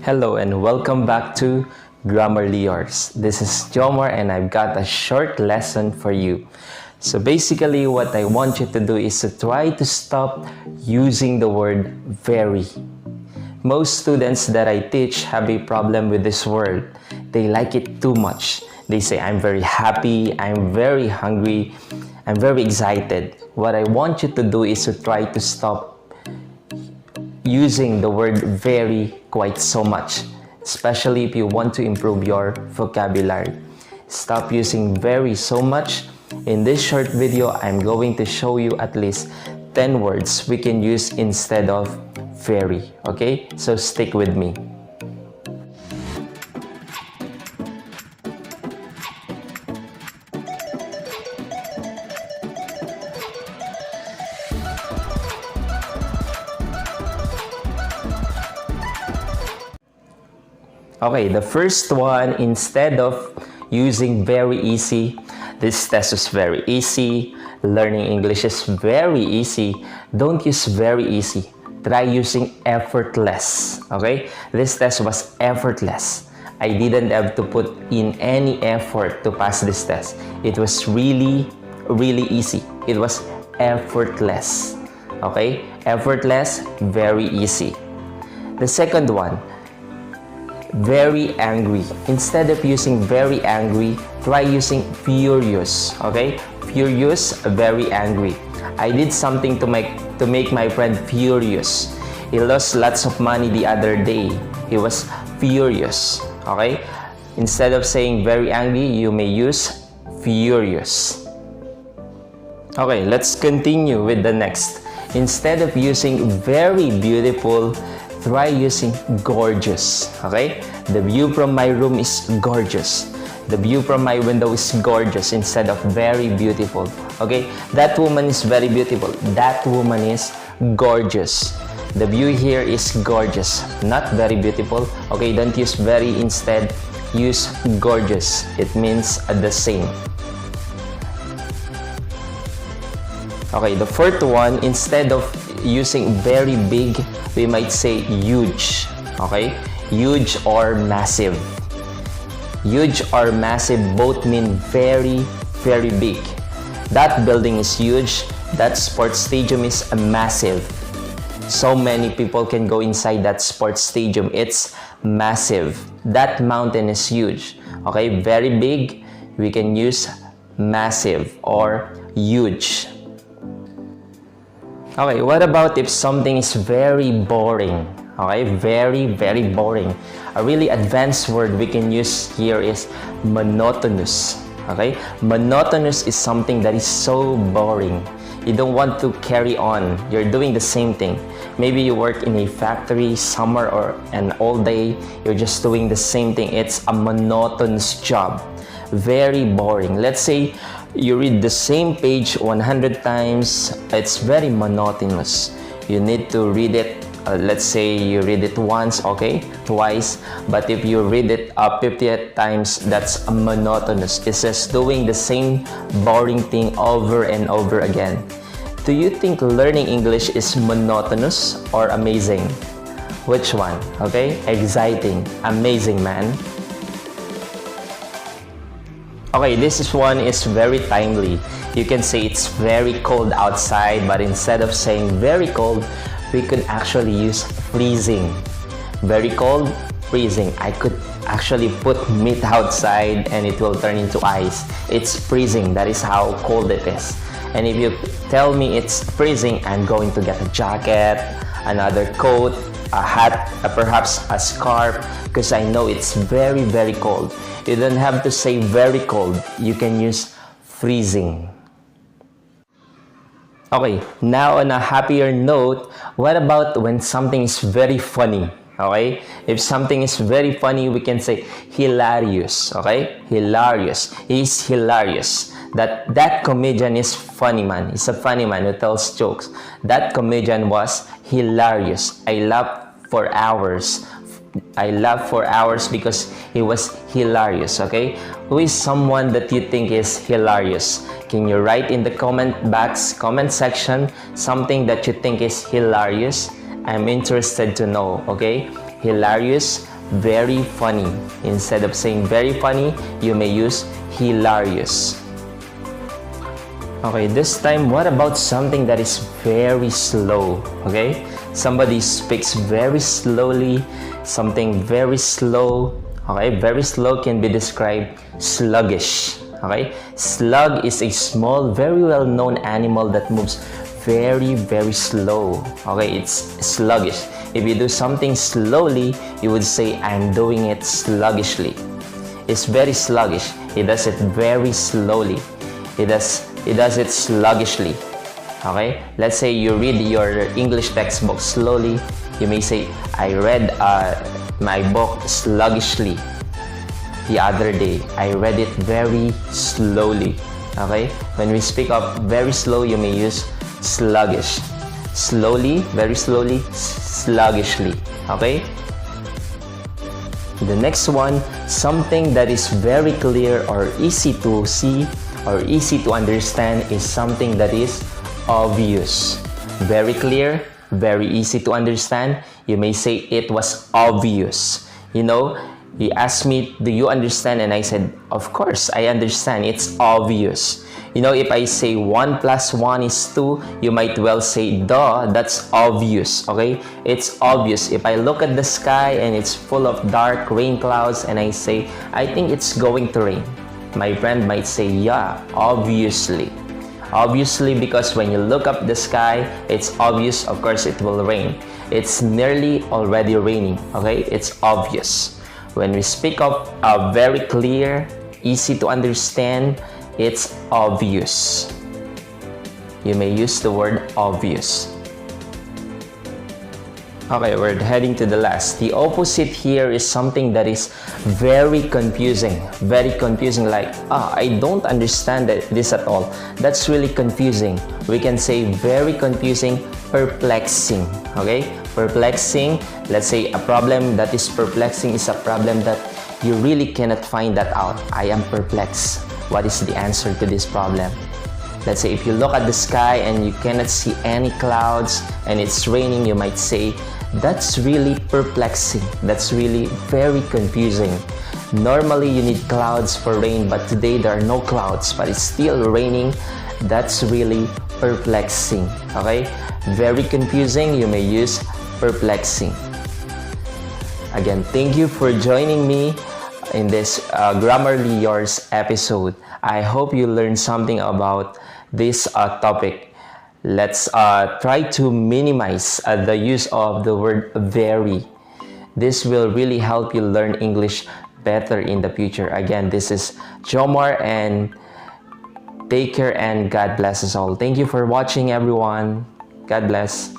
Hello and welcome back to Grammarly Yours. This is Jomar and I've got a short lesson for you. So basically what I want you to do is to try to stop using the word very. Most students that I teach have a problem with this word. They like it too much. They say, I'm very happy, I'm very hungry, I'm very excited. What I want you to do is to try to stop using the word very quite so much, especially if you want to improve your vocabulary. Stop using very so much. In this short video, I'm going to show you at least 10 words we can use instead of very, okay? So stick with me. Okay, the first one, instead of using very easy, this test is very easy, learning English is very easy, don't use very easy. Try using effortless, okay? This test was effortless. I didn't have to put in any effort to pass this test. It was really easy. It was effortless, okay? Effortless, very easy. The second one, very angry. Instead of using very angry, try using furious, okay? Furious, very angry. I did something to make my friend furious. He lost lots of money the other day. He was furious, okay? Instead of saying very angry, you may use furious. Okay, let's continue with the next. Instead of using very beautiful, try using gorgeous, okay? The view from my room is gorgeous. The view from my window is gorgeous instead of very beautiful, okay? That woman is very beautiful. That woman is gorgeous. The view here is gorgeous, not very beautiful, okay? Don't use very, instead use gorgeous. It means the same. Okay, the fourth one, instead of using very big, we might say huge, okay? Huge or massive. Huge or massive both mean very big. That building is huge. That sports stadium is massive. So many people can go inside that sports stadium. It's massive. That mountain is huge, okay? Very big, we can use massive or huge. Okay, what about if something is very boring? Okay, very boring. A really advanced word we can use here is monotonous. Okay, monotonous is something that is so boring. You don't want to carry on. You're doing the same thing. Maybe you work in a factory, summer or an all day. You're just doing the same thing. It's a monotonous job. Very boring. Let's say you read the same page 100 times. It's very monotonous. You need to read it, let's say you read it once, okay, twice, but if you read it 50 times, that's monotonous. It's just doing the same boring thing over and over again. Do you think learning English is monotonous or amazing? Which one? Okay, exciting, amazing, man. Okay, one is very timely. You can say it's very cold outside, but instead of saying very cold, we could actually use freezing. Very cold, freezing. I could actually put meat outside and it will turn into ice. It's freezing. That is how cold it is. And if you tell me it's freezing, I'm going to get a jacket, another coat, a hat, perhaps a scarf, because I know it's very cold. You don't have to say very cold. You can use freezing. Okay, now on a happier note, what about when something is very funny? Okay, if something is very funny, we can say hilarious. Okay, hilarious. He's hilarious. That comedian is funny, man. He's a funny man who tells jokes. That comedian was hilarious. I laughed for hours. I laughed for hours because he was hilarious, okay? Who is someone that you think is hilarious? Can you write in the comment section, something that you think is hilarious? I'm interested to know, okay? hilarious, very funny. Instead of saying very funny, you may use hilarious. Okay, this time, what about something that is very slow? Okay, somebody speaks very slowly, something very slow. Okay, very slow can be described sluggish. Okay, slug is a small, very well-known animal that moves very slow. Okay, it's sluggish. If you do something slowly, you would say, I'm doing it sluggishly. It's very sluggish. He does it very slowly. He does it sluggishly. Okay? Let's say you read your English textbook slowly. You may say, I read my book sluggishly the other day. I read it very slowly. Okay? When we speak of very slow, you may use sluggish. Slowly, very slowly, sluggishly. Okay? The next one, something that is very clear or easy to see or easy to understand is something that is obvious. Very clear, very easy to understand. You may say it was obvious. You know, he asked me, do you understand? And I said, of course, I understand. It's obvious. You know, if I say 1 plus 1 is 2, you might well say, duh, that's obvious, okay? It's obvious. If I look at the sky and it's full of dark rain clouds and I say, I think it's going to rain, my friend might say, yeah, obviously. Obviously, because when you look up the sky, it's obvious, of course, it will rain. It's nearly already raining, okay? It's obvious. When we speak of very clear, easy to understand, it's obvious. You may use the word obvious. Okay, we're heading to the last. The opposite here is something that is very confusing. Very confusing, like, I don't understand this at all. That's really confusing. We can say very confusing, perplexing. Okay? Perplexing, let's say a problem that is perplexing is a problem that you really cannot find that out. I am perplexed. What is the answer to this problem? Let's say if you look at the sky and you cannot see any clouds and it's raining, you might say, that's really perplexing. That's really very confusing. Normally you need clouds for rain, but today there are no clouds, but it's still raining. That's really perplexing. Okay? Very confusing, you may use perplexing. Again, thank you for joining me in this Grammarly Yours episode. I hope you learned something about this topic. Let's try to minimize the use of the word very. This will really help you learn English better in the future. Again, this is Jomar, and take care and God bless us all. Thank you for watching, everyone. God bless.